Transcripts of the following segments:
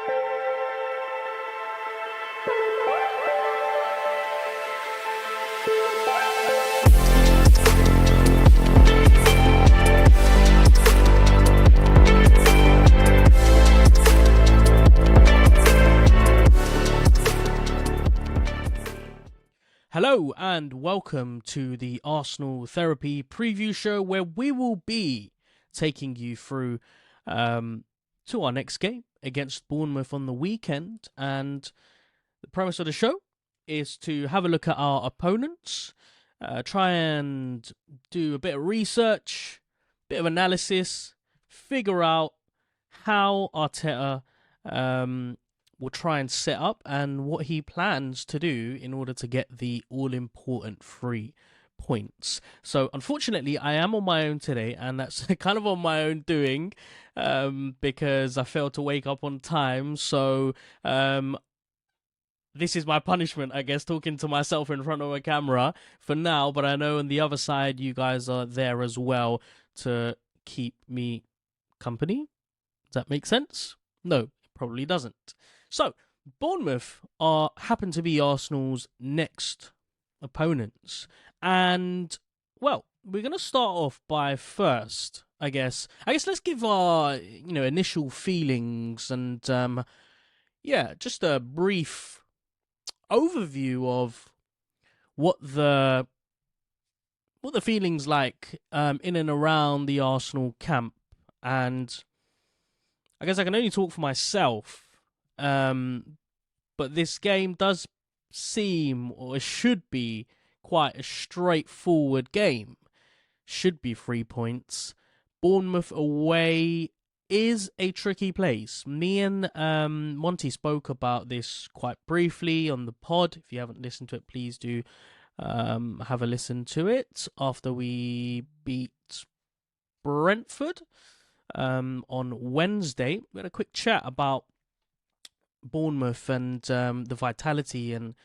Hello and welcome to the Arsenal Therapy Preview Show, where we will be taking you through to our next game against Bournemouth on the weekend. And the premise of the show is to have a look at our opponents, try and do a bit of research, bit of analysis, figure out how Arteta will try and set up and what he plans to do in order to get the all-important 3 points. So unfortunately I am on my own today, and that's kind of on my own doing because I failed to wake up on time. So this is my punishment, I guess, talking to myself in front of a camera for now, but I know on the other side you guys are there as well to keep me company. Does that make sense? No, it probably doesn't. So, Bournemouth happen to be Arsenal's next opponents. And, well, we're going to start off by first, I guess let's give our, initial feelings and, just a brief overview of what the feelings like in and around the Arsenal camp. And I guess I can only talk for myself. But this game does seem, or it should be, quite a straightforward game. Should be 3 points. Bournemouth away is a tricky place. Me and Monty spoke about this quite briefly on the pod. If you haven't listened to it, please do have a listen to it after we beat Brentford on Wednesday. We had a quick chat about Bournemouth and the vitality and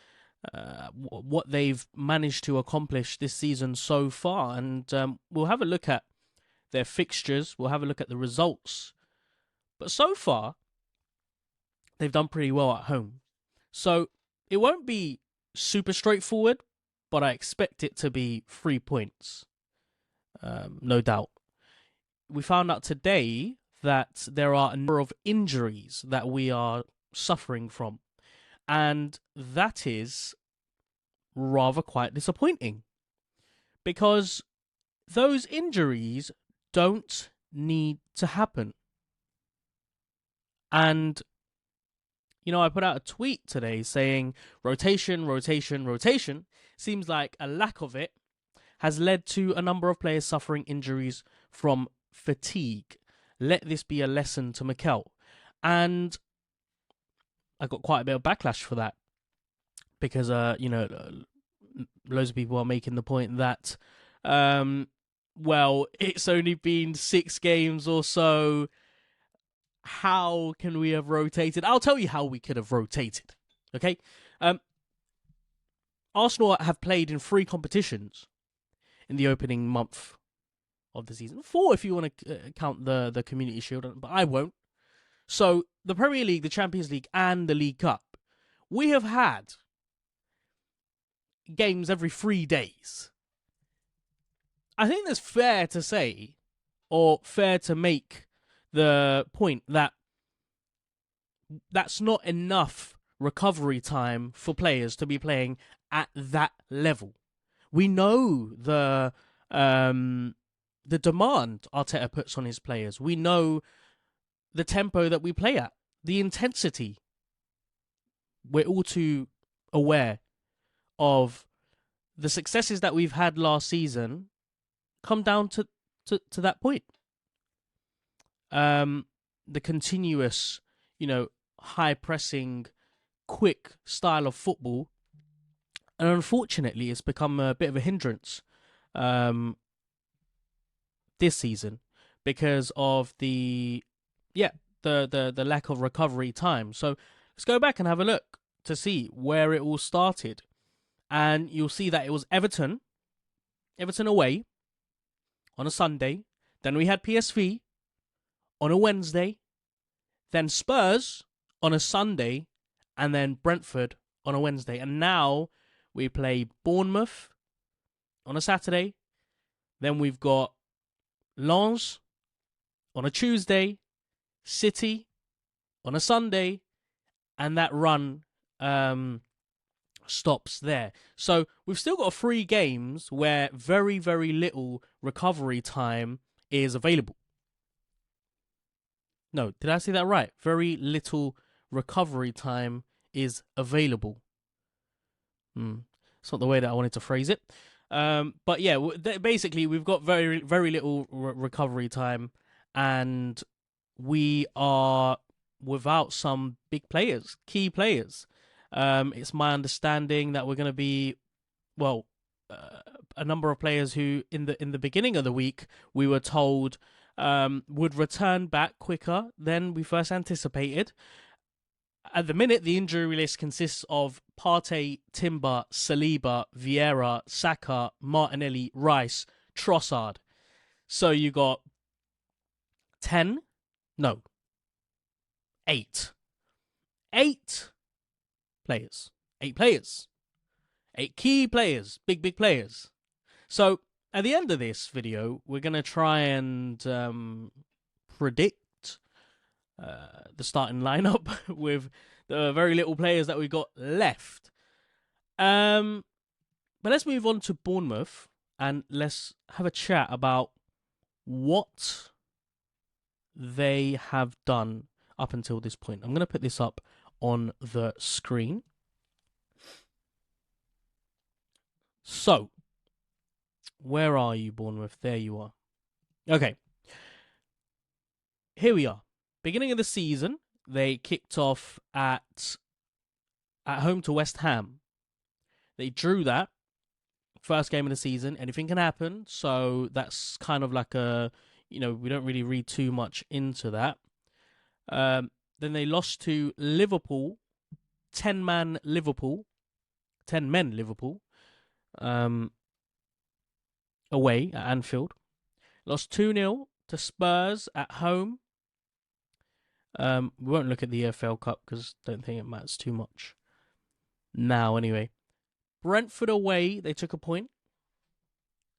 what they've managed to accomplish this season so far. And we'll have a look at their fixtures. We'll have a look at the results. But so far, they've done pretty well at home. So it won't be super straightforward, but I expect it to be 3 points. No doubt. We found out today that there are a number of injuries that we are suffering from, and that is rather quite disappointing, because those injuries don't need to happen. And I put out a tweet today saying rotation. Seems like a lack of it has led to a number of players suffering injuries from fatigue. Let this be a lesson to Mikel. And I got quite a bit of backlash for that, because loads of people are making the point that it's only been 6 games or so. How can we have rotated? I'll tell you how we could have rotated. Okay, Arsenal have played in 3 competitions in the opening month of the season. 4 if you want to count the Community Shield, but I won't. So, the Premier League, the Champions League, and the League Cup, we have had games every 3 days. I think that's fair to say, or fair to make the point that that's not enough recovery time for players to be playing at that level. We know the demand Arteta puts on his players. We know the tempo that we play at, the intensity. We're all too aware of the successes that we've had last season come down to that point. The continuous, high pressing, quick style of football, and unfortunately it's become a bit of a hindrance this season because of the lack of recovery time. So let's go back and have a look to see where it all started. And you'll see that it was Everton away on a Sunday. Then we had PSV on a Wednesday. Then Spurs on a Sunday, and then Brentford on a Wednesday. And now we play Bournemouth on a Saturday. Then we've got Lens on a Tuesday, City on a Sunday, and that run stops there. So we've still got 3 games where very, very little recovery time is available. No, did I say that right? Very little recovery time is available. It's not the way that I wanted to phrase it. But yeah, basically we've got very, very little recovery time, and we are without some big players, key players. It's my understanding that we're going to be, a number of players who in the beginning of the week we were told would return back quicker than we first anticipated. At the minute, the injury list consists of Partey, Timber, Saliba, Vieira, Saka, Martinelli, Rice, Trossard. So you got 8 players. 8 players. 8 key players. Big players. So at the end of this video, we're going to try and predict the starting lineup with the very little players that we've got left. But let's move on to Bournemouth and let's have a chat about what they have done up until this point. I'm going to put this up on the screen. So, where are you, Bournemouth? There you are. Okay. Here we are. Beginning of the season, they kicked off at home to West Ham. They drew that. First game of the season. Anything can happen. So that's kind of like we don't really read too much into that. Then they lost to Liverpool. 10 men Liverpool. Away at Anfield. Lost 2-0 to Spurs at home. We won't look at the EFL Cup because I don't think it matters too much now anyway. Brentford away, they took a point.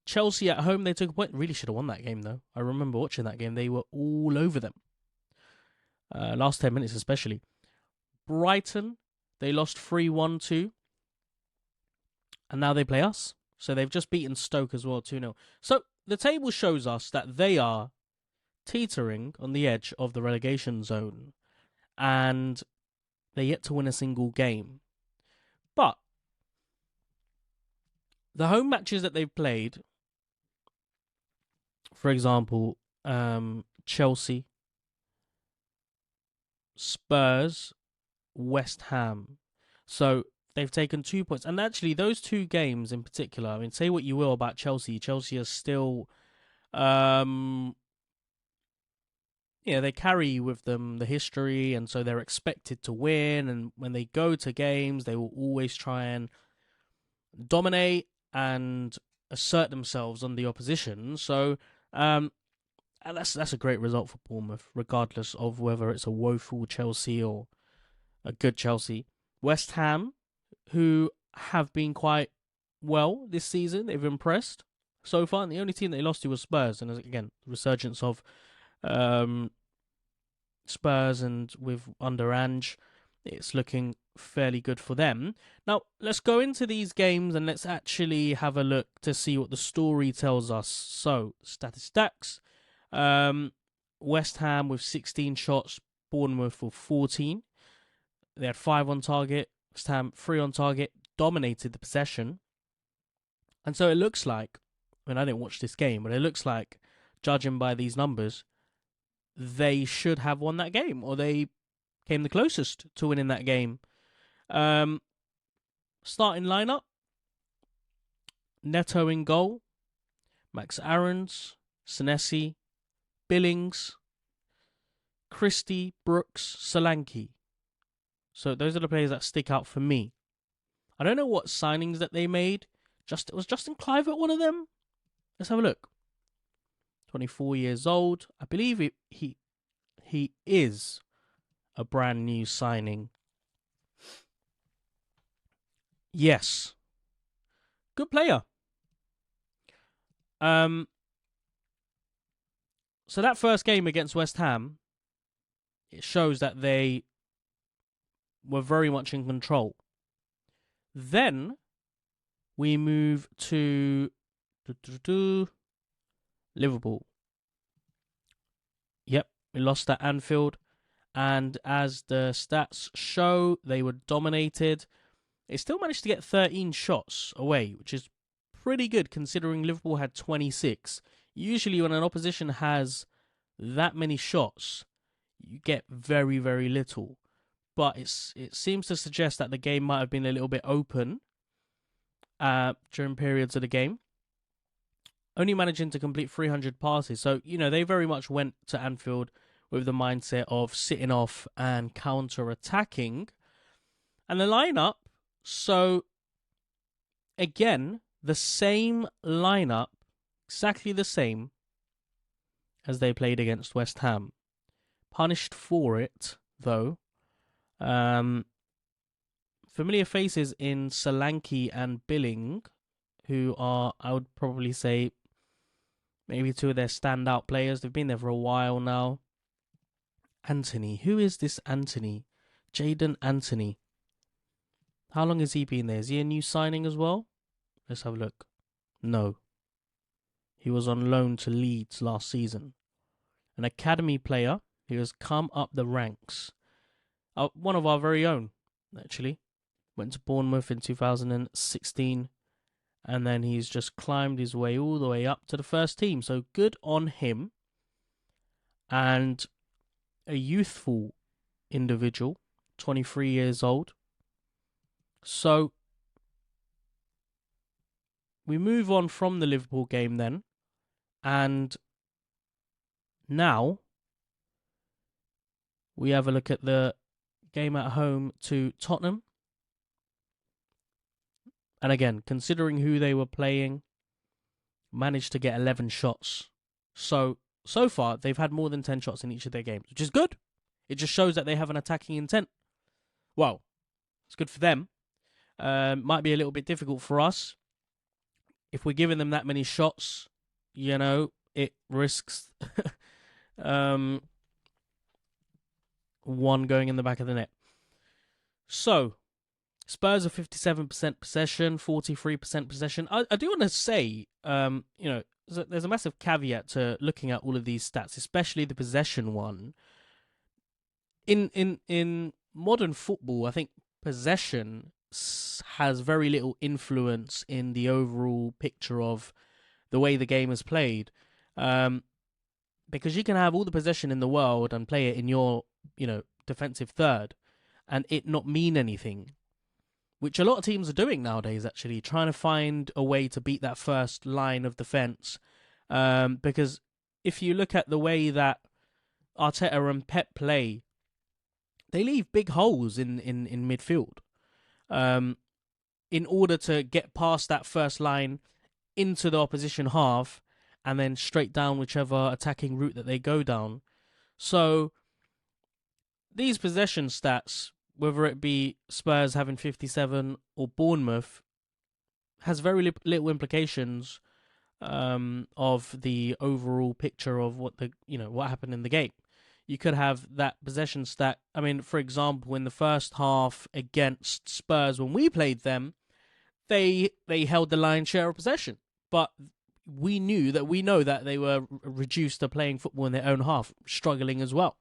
Chelsea at home, they took a point. Really should have won that game though. I remember watching that game. They were all over them. Last 10 minutes especially. Brighton, they lost 3-1 to. And now they play us. So they've just beaten Stoke as well, 2-0. So the table shows us that they are teetering on the edge of the relegation zone. And they're yet to win a single game. But the home matches that they've played, for example, Chelsea, Spurs, West Ham. So they've taken 2 points. And actually, those 2 games in particular, I mean, say what you will about Chelsea. Chelsea are still, they carry with them the history, and so they're expected to win. And when they go to games, they will always try and dominate and assert themselves on the opposition. So, and that's a great result for Bournemouth, regardless of whether it's a woeful Chelsea or a good Chelsea. West Ham, who have been quite well this season, they've impressed so far, and the only team they lost to was Spurs. And again, resurgence of Spurs, and with under Ange, it's looking fairly good for them. Now, let's go into these games and let's actually have a look to see what the story tells us. So, statistics. West Ham with 16 shots, Bournemouth with 14. They had 5 on target, West Ham 3 on target, dominated the possession. And so it looks like, I didn't watch this game, but it looks like, judging by these numbers, they should have won that game, or they came the closest to winning that game. Starting lineup: Neto in goal, Max Aarons, Senesi, Billings, Christie, Brooks, Solanke. So those are the players that stick out for me. I don't know what signings that they made. Was Justin Clivert one of them? Let's have a look. 24 years old. I believe he is a brand new signing. Yes. Good player. So that first game against West Ham, it shows that they were very much in control. Then we move to Liverpool. Yep, we lost at Anfield. And as the stats show, they were dominated. They still managed to get 13 shots away, which is pretty good considering Liverpool had 26. Usually when an opposition has that many shots, you get very, very little. But it seems to suggest that the game might have been a little bit open during periods of the game. Only managing to complete 300 passes. So, they very much went to Anfield with the mindset of sitting off and counter-attacking. And the lineup, so again, the same lineup, exactly the same as they played against West Ham. Punished for it, though. Familiar faces in Solanke and Billing, who are, I would probably say, maybe two of their standout players. They've been there for a while now. Anthony. Who is this Anthony? Jaden Anthony. How long has he been there? Is he a new signing as well? Let's have a look. No. He was on loan to Leeds last season. An academy player who has come up the ranks. One of our very own, actually. Went to Bournemouth in 2016. And then he's just climbed his way all the way up to the first team. So good on him. And a youthful individual, 23 years old. So we move on from the Liverpool game then. And now we have a look at the game at home to Tottenham. And again, considering who they were playing, managed to get 11 shots. So far, they've had more than 10 shots in each of their games, which is good. It just shows that they have an attacking intent. Well, it's good for them. Might be a little bit difficult for us. If we're giving them that many shots, it risks one going in the back of the net. So, Spurs are 57% possession, 43% possession. I do want to say, there's a massive caveat to looking at all of these stats, especially the possession one. In modern football, I think possession has very little influence in the overall picture of the way the game is played. Because you can have all the possession in the world and play it in your, defensive third and it not mean anything. Which a lot of teams are doing nowadays, actually, trying to find a way to beat that first line of defence. Because if you look at the way that Arteta and Pep play, they leave big holes in midfield. In order to get past that first line into the opposition half and then straight down whichever attacking route that they go down. So these possession stats, whether it be Spurs having 57 or Bournemouth, has very little implications of the overall picture of what happened in the game. You could have that possession stat. I mean, for example, in the first half against Spurs, when we played them, they held the lion's share of possession, but we know that they were reduced to playing football in their own half, struggling as well.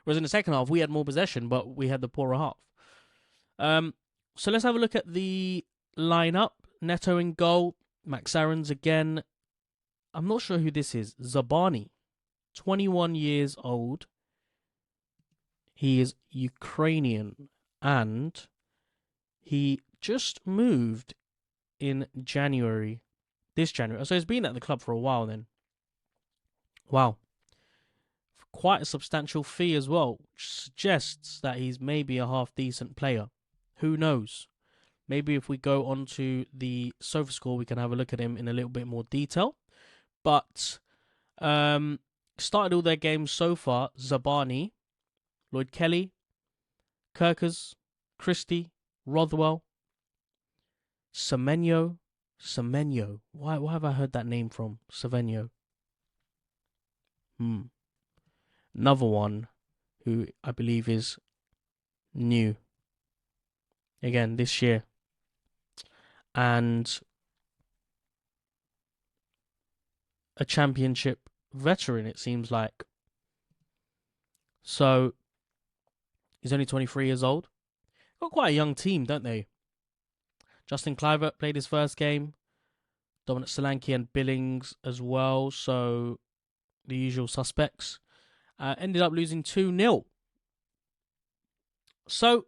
Whereas in the second half, we had more possession, but we had the poorer half. So let's have a look at the lineup. Neto in goal. Max Aarons again. I'm not sure who this is. Zabani. 21 years old. He is Ukrainian. And he just moved in January. This January. So he's been at the club for a while then. Wow. Quite a substantial fee as well, which suggests that he's maybe a half-decent player. Who knows? Maybe if we go on to the SofaScore, we can have a look at him in a little bit more detail. But started all their games so far, Zabani, Lloyd Kelly, Kirkers, Christie, Rothwell, Semenyo. Why have I heard that name from? Semenyo. Another one who I believe is new. Again, this year. And a championship veteran, it seems like. So, he's only 23 years old. Got quite a young team, don't they? Justin Kluivert played his first game. Dominic Solanke and Billings as well. So, the usual suspects. Ended up losing 2-0. So,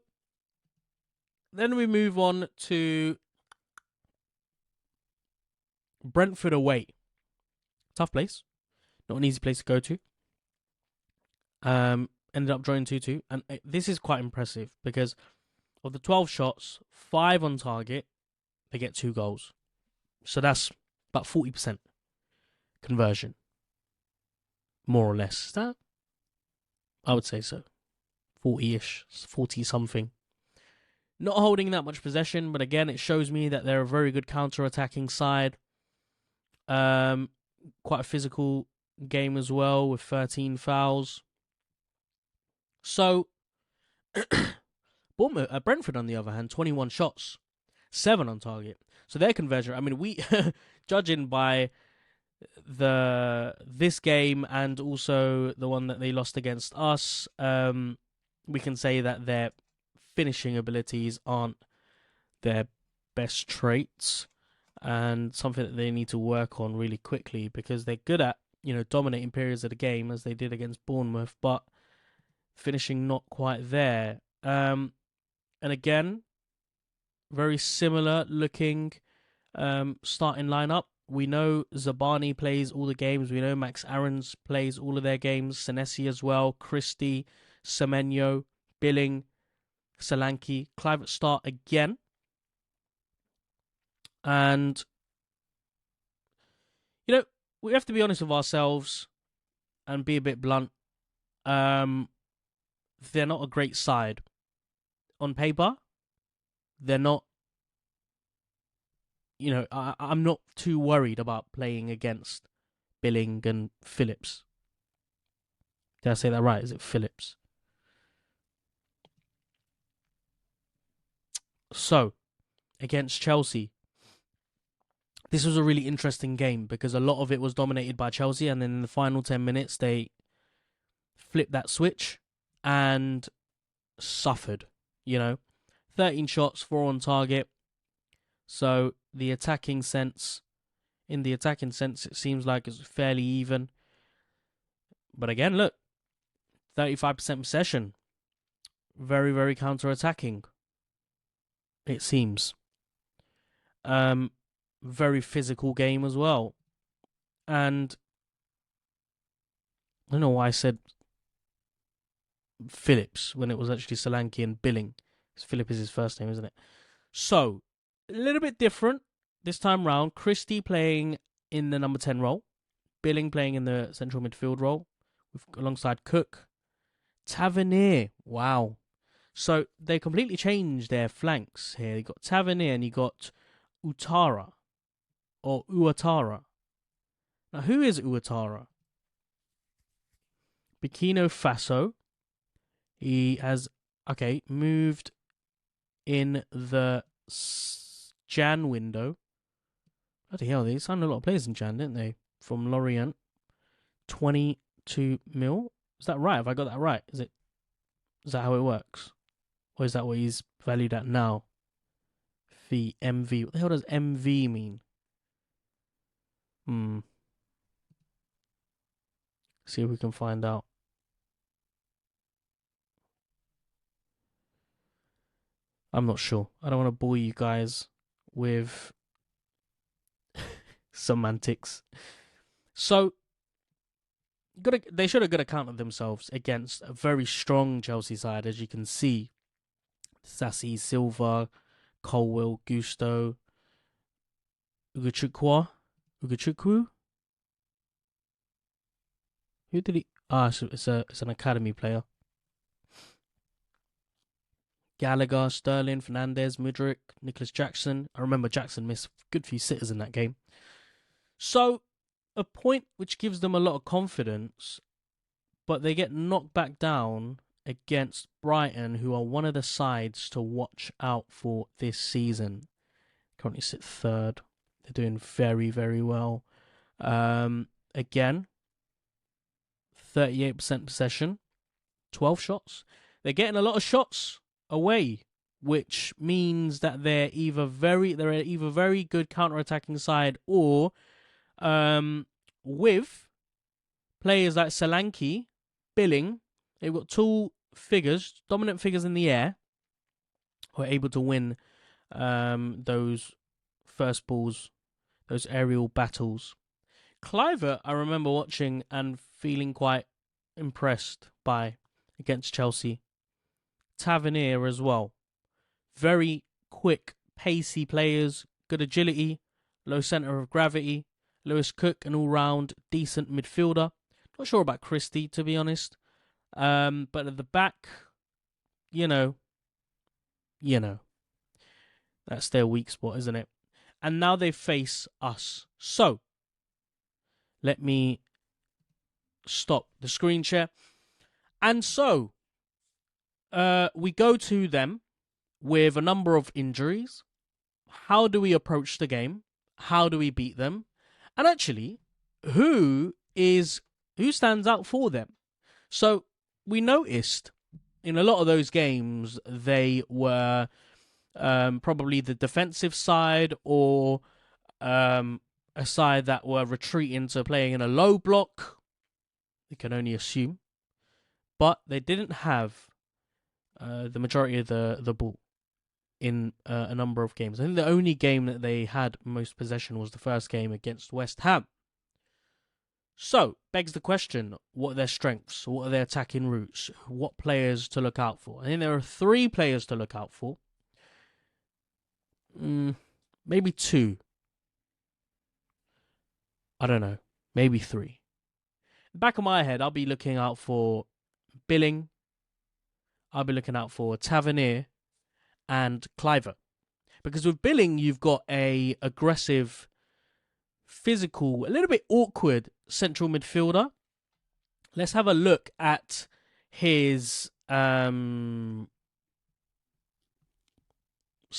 then we move on to Brentford away. Tough place. Not an easy place to go to. Ended up drawing 2-2. And this is quite impressive because of the 12 shots, 5 on target, they get 2 goals. So that's about 40% conversion. More or less. Is that? I would say so. 40-ish. 40-something. Not holding that much possession, but again, it shows me that they're a very good counter-attacking side. Quite a physical game as well with 13 fouls. So, Brentford, on the other hand, 21 shots, 7 on target. So their conversion, I mean, we judging by this game and also the one that they lost against us, we can say that their finishing abilities aren't their best traits and something that they need to work on really quickly because they're good at, dominating periods of the game as they did against Bournemouth, but finishing not quite there. And again, very similar looking starting lineup. We know Zabani plays all the games. We know Max Aarons plays all of their games. Senesi as well. Christie, Semenyo, Billing, Solanke. Kluivert start again. And, we have to be honest with ourselves and be a bit blunt. They're not a great side. On paper, they're not, I'm not too worried about playing against Billing and Phillips. Did I say that right? Is it Phillips? So, against Chelsea, this was a really interesting game because a lot of it was dominated by Chelsea, and then in the final 10 minutes, they flipped that switch and suffered, 13 shots, 4 on target. So, in the attacking sense, it seems like it's fairly even. But again, look, 35% possession. Very, very counter-attacking, it seems. Very physical game as well. And I don't know why I said Phillips when it was actually Solanke and Billing. Philip is his first name, isn't it? So, a little bit different this time round. Christie playing in the number 10 role. Billing playing in the central midfield role alongside Cook. Tavernier. Wow. So, they completely changed their flanks here. You got Tavernier and you got Utara. Or Uatara. Now, who is Uatara? Burkina Faso. He has, moved in the Jan window. Bloody hell, they signed a lot of players in Jan, didn't they? From Lorient. 22 mil. Is that right? Have I got that right? Is that how it works? Or is that what he's valued at now? Fee, MV. What the hell does MV mean? See if we can find out. I'm not sure. I don't want to bore you guys with semantics. So, they should have got account of themselves against a very strong Chelsea side, as you can see. Sassy, Silva, Colwell, Gusto, Ugochukwu. Who did he? It's an academy player. Gallagher, Sterling, Fernandez, Mudryk, Nicholas Jackson. I remember Jackson missed a good few sitters in that game. So, a point which gives them a lot of confidence, but they get knocked back down against Brighton, who are one of the sides to watch out for this season. Currently sit third. They're doing very, very well. Again, 38% possession, 12 shots. They're getting a lot of shots away, which means that they're either very good counter-attacking side, or with players like Solanke, Billing, they've got two figures, dominant figures in the air, who are able to win those first balls, those aerial battles. Cliver, I remember watching and feeling quite impressed by against Chelsea. Tavernier as well. Very quick, pacey players, good agility, low centre of gravity. Lewis Cook, an all-round decent midfielder. Not sure about Christie, to be honest. But at the back, you know. That's their weak spot, isn't it? And now they face us. So, let me stop the screen share. And so, we go to them with a number of injuries. How do we approach the game? How do we beat them? And actually, who stands out for them? So, we noticed in a lot of those games, they were probably the defensive side, or a side that were retreating to playing in a low block. You can only assume. But they didn't have the majority of the ball in a number of games. I think the only game that they had most possession was the first game against West Ham. So, begs the question, what are their strengths? What are their attacking routes? What players to look out for? I think there are 3 players to look out for. Maybe 2. I don't know. Maybe 3. Back of my head, I'll be looking out for Billing. I'll be looking out for Tavernier and Cliver. Because with Billing, you've got a aggressive, physical, a little bit awkward central midfielder. Let's have a look at his stats in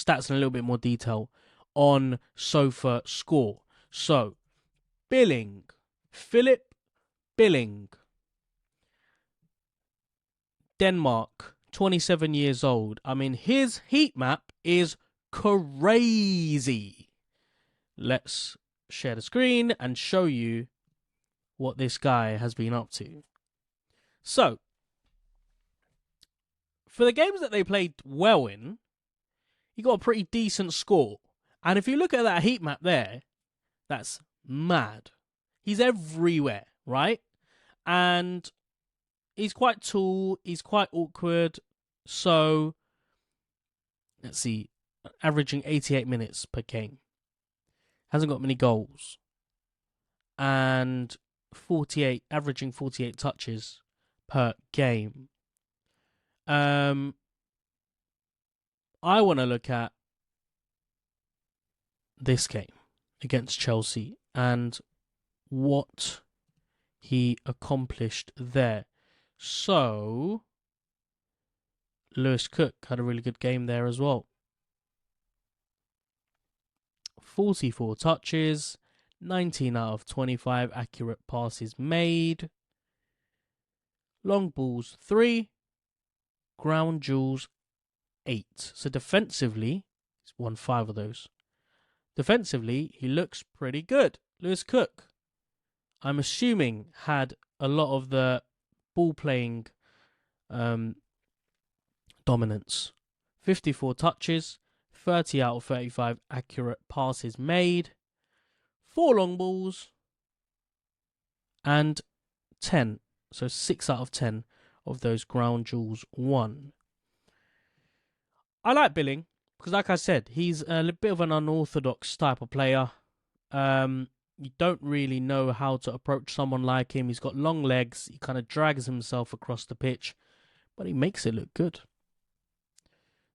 a little bit more detail on Sofa Score. So, Billing, Philip Billing, Denmark, 27 years old. I mean, his heat map is crazy. Let's share the screen and show you what this guy has been up to. So, for the games that they played well in, he got a pretty decent score. And if you look at that heat map there, that's mad. He's everywhere, right? And he's quite tall, he's quite awkward. So, let's see, averaging 88 minutes per game. Hasn't got many goals. And averaging 48 touches per game. I want to look at this game against Chelsea and what he accomplished there. So, Lewis Cook had a really good game there as well. 44 touches, 19 out of 25 accurate passes made. Long balls 3, ground duels 8. So defensively, he's won 5 of those. Defensively, he looks pretty good. Lewis Cook, I'm assuming, had a lot of the ball playing dominance. 54 touches, 30 out of 35 accurate passes made, 4 long balls, and 10. So 6 out of 10 of those ground duels won. I like Billing because, like I said, he's a bit of an unorthodox type of player. You don't really know how to approach someone like him. He's got long legs. He kind of drags himself across the pitch, but he makes it look good.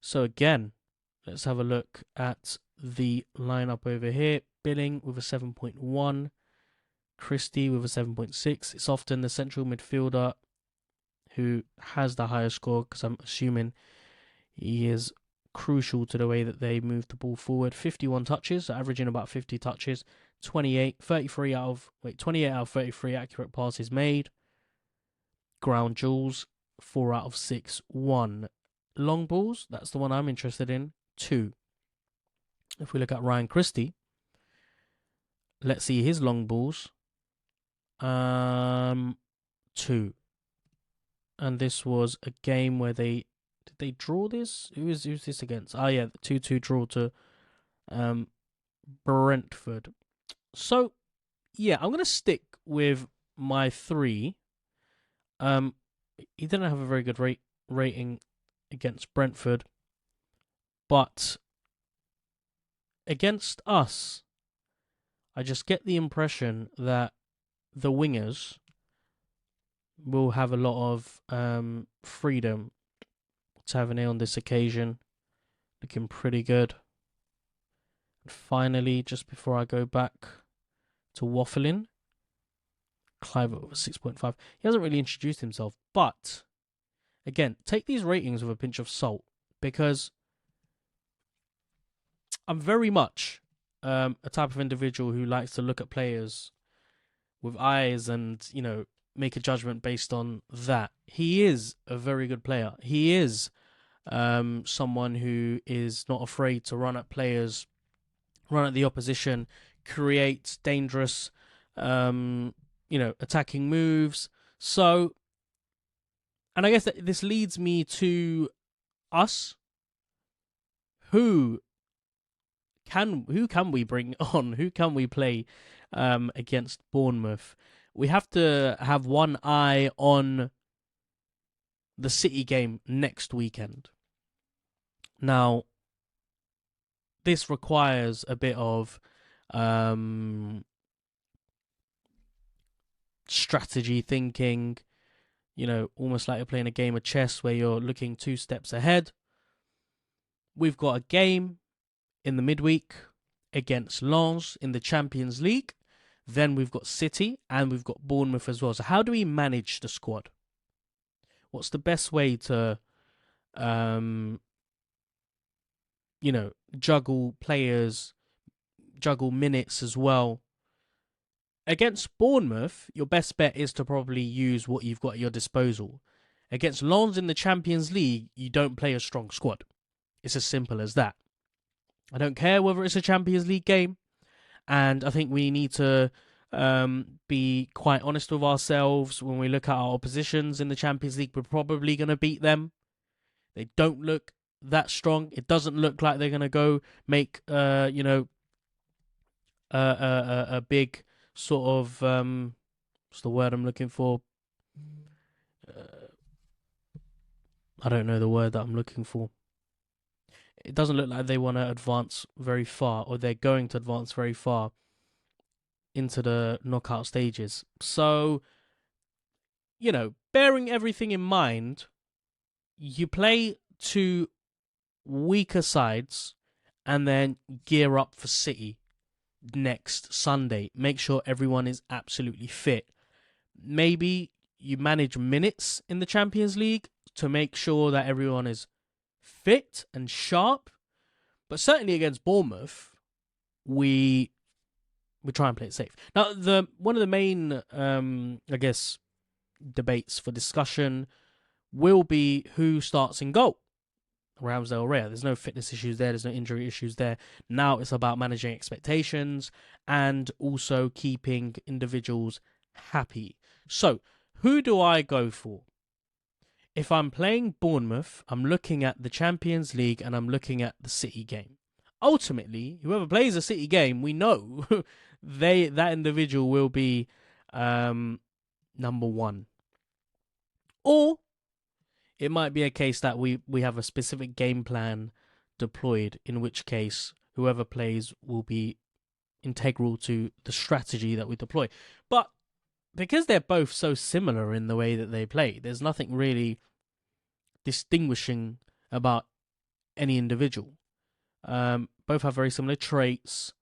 So again, let's have a look at the lineup over here. Billing with a 7.1, Christie with a 7.6. It's often the central midfielder who has the higher score, because I'm assuming he is crucial to the way that they move the ball forward. 51 touches, averaging about 50 touches. 28 out of 33 accurate passes made. Ground duels, 4 out of 6 won. Long balls, that's the one I'm interested in, 2. If we look at Ryan Christie, let's see his long balls. 2. And this was a game where did they draw this? Who's this against? Oh yeah, the 2-2 draw to Brentford. So yeah, I'm gonna stick with my 3. He didn't have a very good rating against Brentford, but against us, I just get the impression that the wingers will have a lot of freedom. Tavernier on this occasion, looking pretty good. And finally, just before I go back to waffling, Clive over 6.5. He hasn't really introduced himself, but again, take these ratings with a pinch of salt, because I'm very much a type of individual who likes to look at players with eyes and, make a judgment based on that. He is a very good player. He is someone who is not afraid to run at players, run at the opposition, create dangerous, attacking moves. So, and I guess that this leads me to us. Who can we bring on? Who can we play against Bournemouth? We have to have one eye on the City game next weekend. Now, this requires a bit of strategy thinking, almost like you're playing a game of chess where you're looking 2 steps ahead. We've got a game in the midweek against Lens in the Champions League. Then we've got City and we've got Bournemouth as well. So how do we manage the squad? What's the best way to, juggle players, juggle minutes as well? Against Bournemouth, your best bet is to probably use what you've got at your disposal. Against Lens in the Champions League, you don't play a strong squad. It's as simple as that. I don't care whether it's a Champions League game, and I think we need to be quite honest with ourselves when we look at our oppositions in the Champions League. We're probably going to beat them. They don't look that strong. It doesn't look like they're going to go make, a big sort of, what's the word I'm looking for? I don't know the word that I'm looking for. It doesn't look like they want to advance very far, or they're going to advance very far into the knockout stages. So, bearing everything in mind, you play 2 weaker sides and then gear up for City next Sunday. Make sure everyone is absolutely fit. Maybe you manage minutes in the Champions League to make sure that everyone is fit and sharp, but certainly against Bournemouth, we try and play it safe. Now, one of the main, debates for discussion will be who starts in goal. Ramsdale, Raya. There's no fitness issues there. There's no injury issues there. Now it's about managing expectations and also keeping individuals happy. So, who do I go for? If I'm playing Bournemouth, I'm looking at the Champions League and I'm looking at the City game. Ultimately, whoever plays the City game, we know that individual will be number 1. Or it might be a case that we have a specific game plan deployed, in which case whoever plays will be integral to the strategy that we deploy. But because they're both so similar in the way that they play, there's nothing really distinguishing about any individual. Both have very similar traits.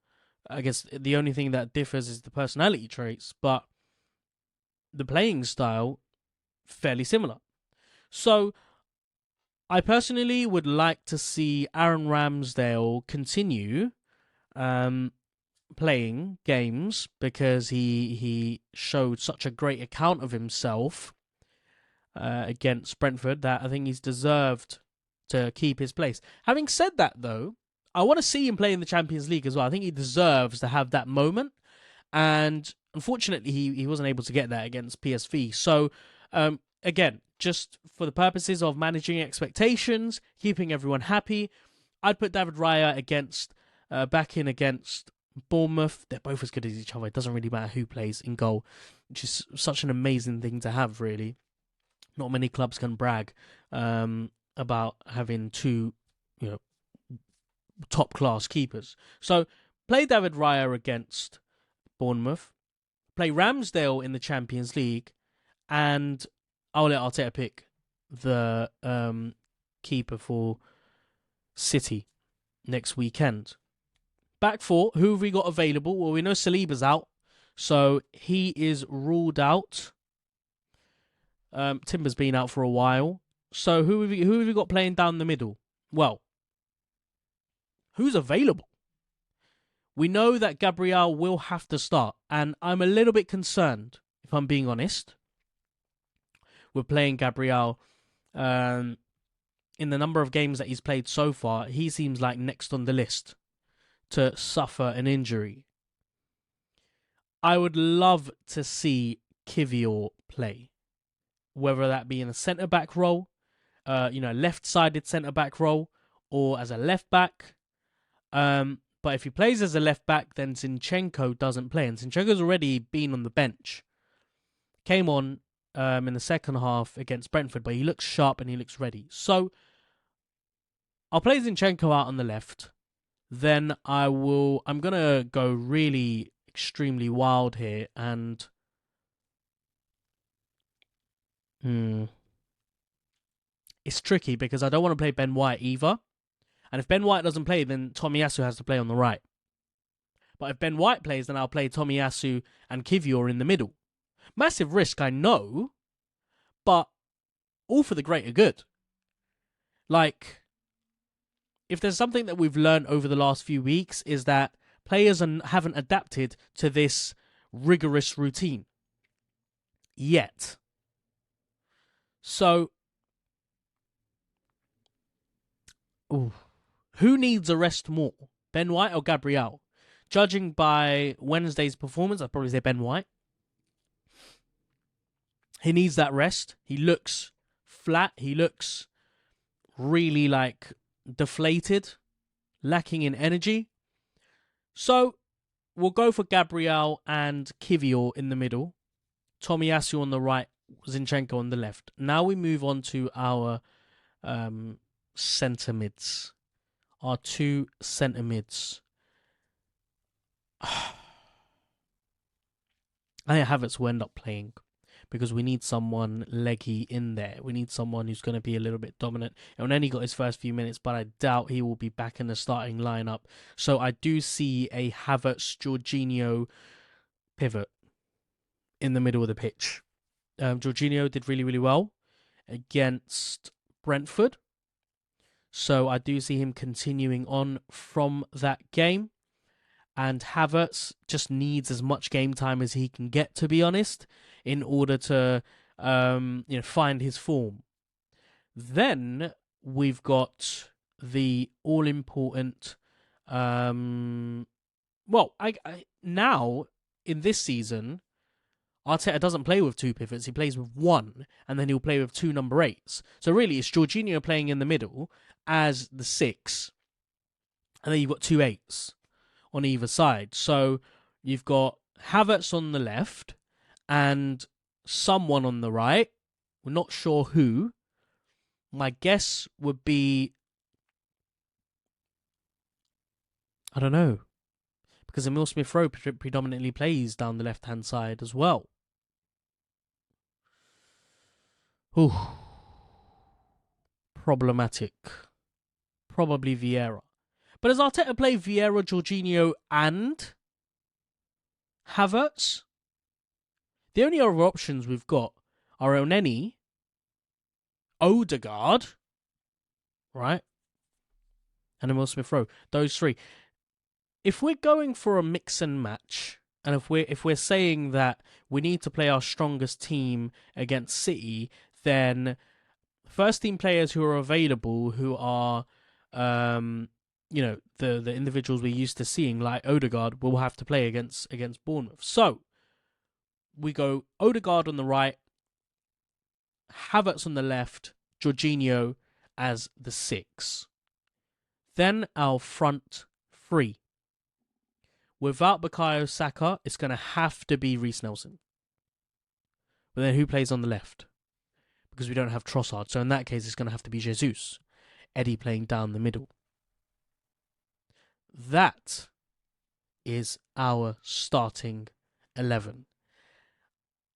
I guess the only thing that differs is the personality traits, but the playing style fairly similar. So I personally would like to see Aaron Ramsdale continue playing games because he showed such a great account of himself against Brentford that I think he's deserved to keep his place. Having said that, though, I want to see him play in the Champions League as well. I think he deserves to have that moment, and unfortunately, he wasn't able to get that against PSV. So, again, just for the purposes of managing expectations, keeping everyone happy, I'd put David Raya back in against Bournemouth. They're both as good as each other. It doesn't really matter who plays in goal, which is such an amazing thing to have, really. Not many clubs can brag about having two, top-class keepers. So, play David Raya against Bournemouth, play Ramsdale in the Champions League, and I'll let Arteta pick the keeper for City next weekend. Back four, who have we got available? Well, we know Saliba's out, so he is ruled out. Timber's been out for a while. So who have we got playing down the middle? Well, who's available? We know that Gabriel will have to start, and I'm a little bit concerned, if I'm being honest, with playing Gabriel. In the number of games that he's played so far, he seems like next on the list to suffer an injury. I would love to see Kivior play, whether that be in a centre-back role, left-sided centre-back role, or as a left-back. But if he plays as a left-back, then Zinchenko doesn't play. And Zinchenko's already been on the bench. Came on in the second half against Brentford, but he looks sharp and he looks ready. So I'll play Zinchenko out on the left. Then I'm going to go really extremely wild here, and it's tricky because I don't want to play Ben White either. And if Ben White doesn't play, then Tomiyasu has to play on the right. But if Ben White plays, then I'll play Tomiyasu and Kivior in the middle. Massive risk, I know, but all for the greater good. Like, if there's something that we've learned over the last few weeks is that players haven't adapted to this rigorous routine yet. So, who needs a rest more, Ben White or Gabriel? Judging by Wednesday's performance, I'd probably say Ben White. He needs that rest. He looks flat. He looks really deflated, lacking in energy. So we'll go for Gabriel and Kivior in the middle, Tomiyasu on the right, Zinchenko on the left. Now we move on to our centre mids. Our two centre mids. I think Havertz will end up playing because we need someone leggy in there. We need someone who's going to be a little bit dominant. And only got his first few minutes, but I doubt he will be back in the starting lineup. So I do see a Havertz Jorginho pivot in the middle of the pitch. Jorginho did really, really well against Brentford. So I do see him continuing on from that game. And Havertz just needs as much game time as he can get, to be honest, in order to find his form. Then we've got the all-important... now, in this season, Arteta doesn't play with two pivots. He plays with one, and then he'll play with two number 8s. So really, it's Jorginho playing in the middle as the 6, and then you've got two 8s on either side. So you've got Havertz on the left and someone on the right. We're not sure who. My guess would be... I don't know. Because Emil Smith-Rowe predominantly plays down the left-hand side as well. Ooh. Problematic. probably Vieira. But does Arteta play Vieira, Jorginho, and Havertz? The only other options we've got are Elneny, Odegaard, right? And Emil Smith-Rowe. Those three. If we're going for a mix and match, and if we're saying that we need to play our strongest team against City, then first team players who are available, who are the individuals we're used to seeing, like Odegaard, will have to play against Bournemouth. So we go Odegaard on the right, Havertz on the left, Jorginho as the 6. Then our front 3. Without Bukayo Saka, it's going to have to be Reece Nelson. But then who plays on the left? Because we don't have Trossard. So in that case, it's going to have to be Jesus. Eddie playing down the middle. That is our starting 11.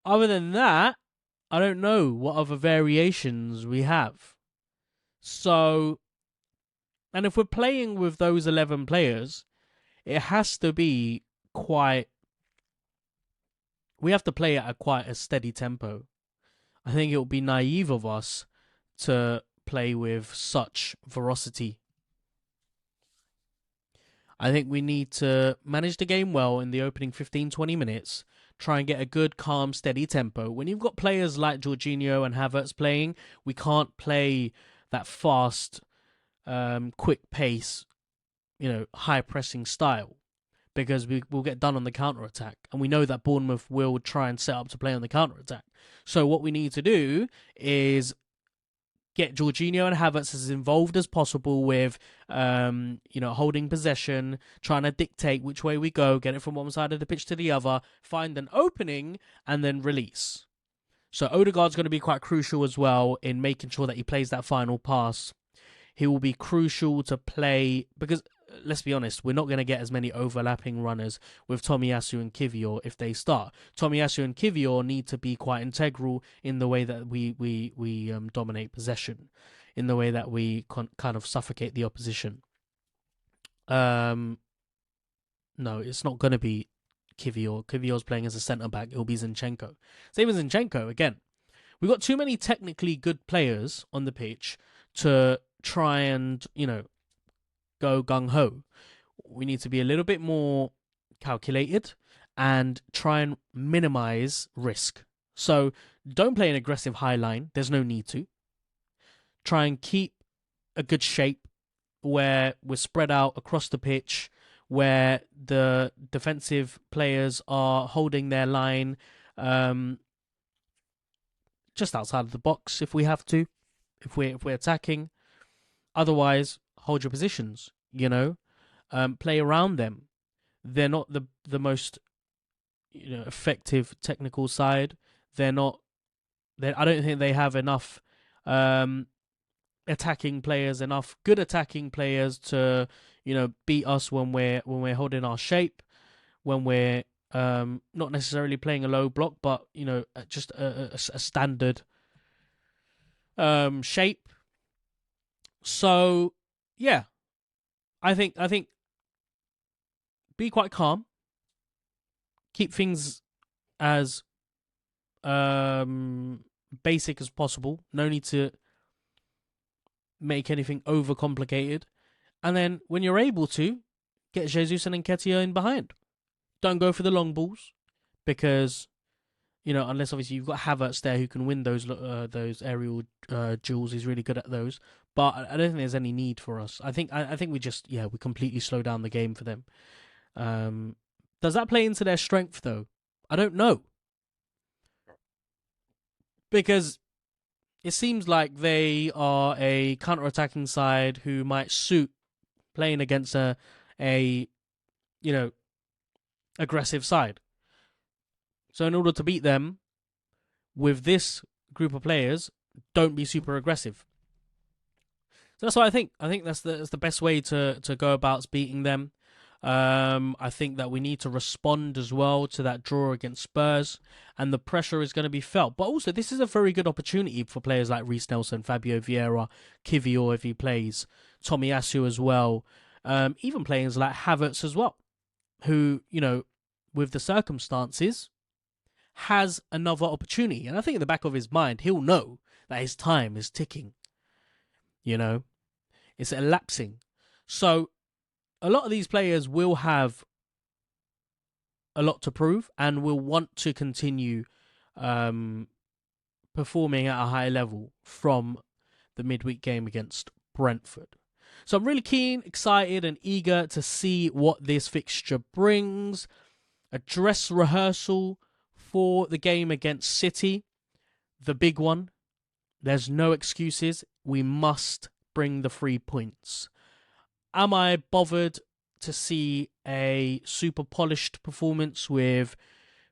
Other than that, I don't know what other variations we have. So, and if we're playing with those 11 players, it has to be we have to play it at quite a steady tempo. I think it would be naive of us to play with such ferocity. I think we need to manage the game well in the opening 15-20 minutes, try and get a good, calm, steady tempo. When you've got players like Jorginho and Havertz playing, we can't play that fast, quick pace, high pressing style, because we will get done on the counter-attack. And we know that Bournemouth will try and set up to play on the counter-attack. So what we need to do is get Jorginho and Havertz as involved as possible with, holding possession, trying to dictate which way we go, get it from one side of the pitch to the other, find an opening, and then release. So Odegaard's going to be quite crucial as well in making sure that he plays that final pass. He will be crucial to play, because let's be honest, we're not going to get as many overlapping runners with Tomiyasu and Kivior if they start. Tomiyasu and Kivior need to be quite integral in the way that we dominate possession, in the way that we kind of suffocate the opposition. No, it's not going to be Kivior. Kivior's playing as a centre-back. It'll be Zinchenko. Same as Zinchenko, again. We've got too many technically good players on the pitch to try and, go gung-ho. We need to be a little bit more calculated and try and minimize risk. So don't play an aggressive high line. There's no need to. Try and keep a good shape where we're spread out across the pitch, where the defensive players are holding their line just outside of the box if we have to, if we're attacking. Otherwise, hold your positions, play around them. They're not the most effective technical side. I don't think they have enough attacking players, enough good attacking players to beat us when we're holding our shape, when we're not necessarily playing a low block, but just a standard shape. So yeah, I think be quite calm, keep things as basic as possible. No need to make anything overcomplicated. And then when you're able to, get Jesus and Nketiah in behind. Don't go for the long balls, because unless obviously you've got Havertz there who can win those aerial duels. He's really good at those. But I don't think there's any need for us. I think we just we completely slow down the game for them. Does that play into their strength though? I don't know, because it seems like they are a counter-attacking side who might suit playing against a aggressive side. So in order to beat them with this group of players, don't be super aggressive. So that's what I think. I think that's the best way to go about beating them. I think that we need to respond as well to that draw against Spurs, and the pressure is going to be felt. But also, this is a very good opportunity for players like Reece Nelson, Fabio Vieira, Kivior if he plays, Tomiyasu as well, even players like Havertz as well, who, with the circumstances, has another opportunity. And I think in the back of his mind, he'll know that his time is ticking. It's elapsing. So a lot of these players will have a lot to prove and will want to continue performing at a high level from the midweek game against Brentford. So I'm really keen, excited and eager to see what this fixture brings. A dress rehearsal for the game against City, the big one. There's no excuses. We must bring the 3 points. Am I bothered to see a super polished performance with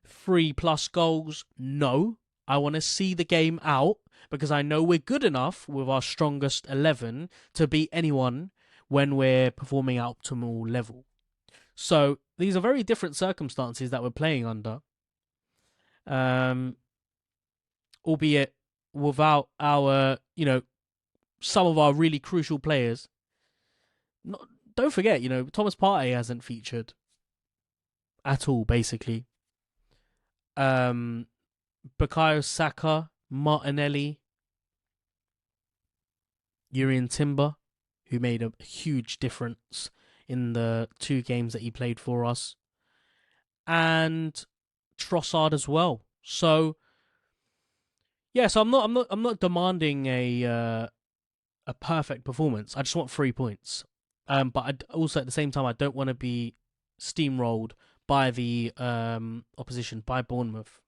3+ goals? No. I want to see the game out because I know we're good enough with our strongest 11 to beat anyone when we're performing at optimal level. So these are very different circumstances that we're playing under. Albeit without our, some of our really crucial players. Don't forget, Thomas Partey hasn't featured at all, basically. Bukayo Saka, Martinelli, Urian Timber, who made a huge difference in the 2 games that he played for us, and Trossard as well. So, so I'm not demanding a perfect performance. I just want 3 points. But also at the same time, I don't want to be steamrolled by the opposition, by Bournemouth.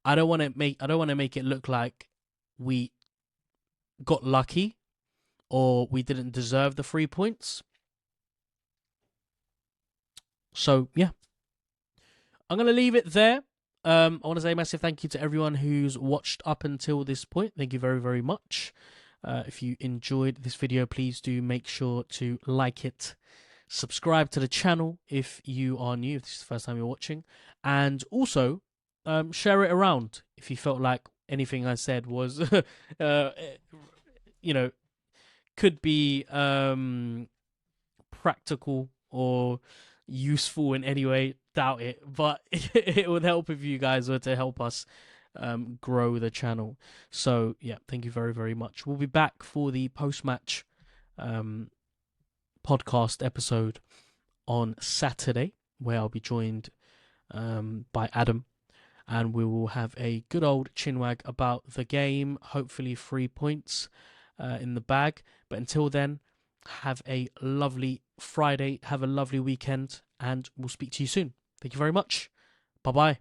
I don't want to make it look like we got lucky or we didn't deserve the 3 points. So yeah, I'm gonna leave it there. I want to say a massive thank you to everyone who's watched up until this point. Thank you very, very much. If you enjoyed this video, please do make sure to like it. Subscribe to the channel if you are new, if this is the first time you're watching. And also, share it around if you felt like anything I said was, could be practical or useful in any way. Doubt it, but it would help if you guys were to help us grow the channel. So yeah, thank you very, very much. We'll be back for the post-match podcast episode on Saturday, where I'll be joined by Adam, and we will have a good old chinwag about the game. Hopefully 3 points in the bag. But until then, have a lovely Friday, have a lovely weekend, and we'll speak to you soon. Thank you very much. Bye-bye.